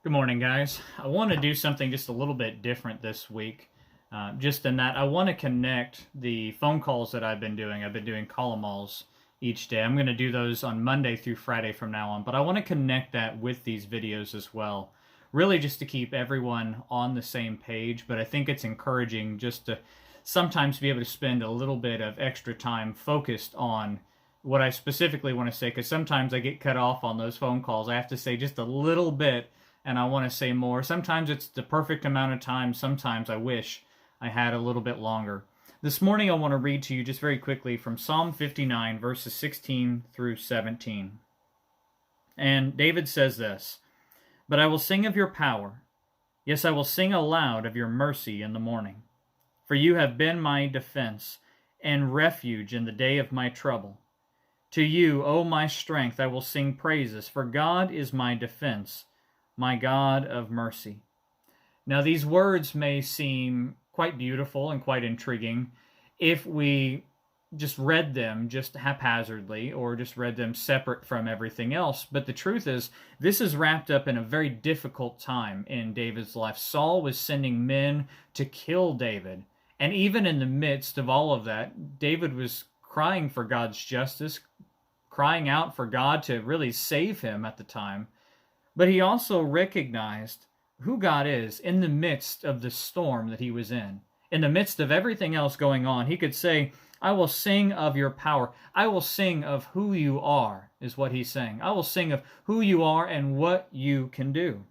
Good morning, guys. I want to do something just a little bit different this week. Just in that, I want to connect the phone calls that I've been doing. I've been doing call-em-alls each day. I'm going to do those on Monday through Friday from now on, but I want to connect that with these videos as well. Really just to keep everyone on the same page, but I think it's encouraging just to sometimes be able to spend a little bit of extra time focused on what I specifically want to say, because sometimes I get cut off on those phone calls. I have to say just a little bit and I want to say more. Sometimes it's the perfect amount of time. Sometimes I wish I had a little bit longer. This morning I want to read to you just very quickly from Psalm 59, verses 16 through 17. And David says this, "But I will sing of your power. Yes, I will sing aloud of your mercy in the morning. For you have been my defense and refuge in the day of my trouble. To you, O my strength, I will sing praises, for God is my defense, my God of mercy." Now, these words may seem quite beautiful and quite intriguing if we just read them just haphazardly or just read them separate from everything else. But the truth is, this is wrapped up in a very difficult time in David's life. Saul was sending men to kill David. And even in the midst of all of that, David was crying for God's justice, crying out for God to really save him at the time. But he also recognized who God is in the midst of the storm that he was in. In the midst of everything else going on, he could say, "I will sing of your power. I will sing of who you are," is what he's saying. "I will sing of who you are and what you can do."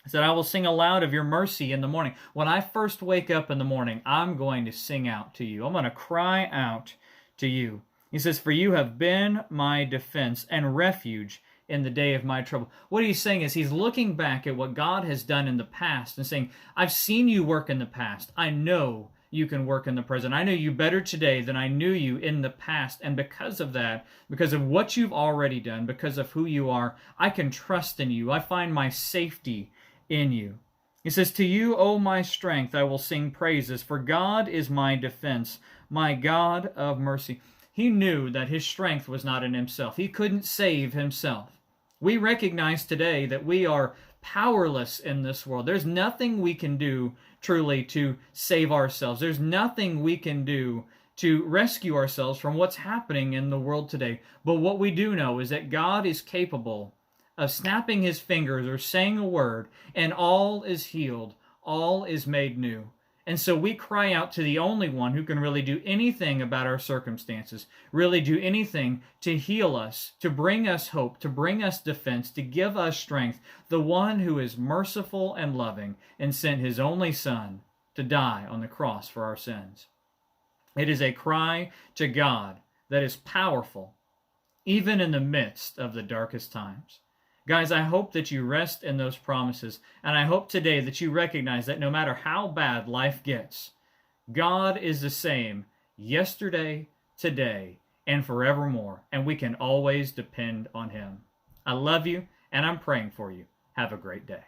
He said, "I will sing aloud of your mercy in the morning." When I first wake up in the morning, I'm going to sing out to you. I'm going to cry out to you. He says, "For you have been my defense and refuge in the day of my trouble." What he's saying is he's looking back at what God has done in the past and saying, "I've seen you work in the past. I know you can work in the present. I know you better today than I knew you in the past. And because of that, because of what you've already done, because of who you are, I can trust in you. I find my safety in you." He says, "To you, O my strength, I will sing praises, for God is my defense, my God of mercy." He knew that his strength was not in himself. He couldn't save himself. We recognize today that we are powerless in this world. There's nothing we can do truly to save ourselves. There's nothing we can do to rescue ourselves from what's happening in the world today. But what we do know is that God is capable of snapping his fingers or saying a word, and all is healed, all is made new. And so we cry out to the only one who can really do anything about our circumstances, really do anything to heal us, to bring us hope, to bring us defense, to give us strength, the one who is merciful and loving and sent his only Son to die on the cross for our sins. It is a cry to God that is powerful, even in the midst of the darkest times. Guys, I hope that you rest in those promises, and I hope today that you recognize that no matter how bad life gets, God is the same yesterday, today, and forevermore, and we can always depend on him. I love you, and I'm praying for you. Have a great day.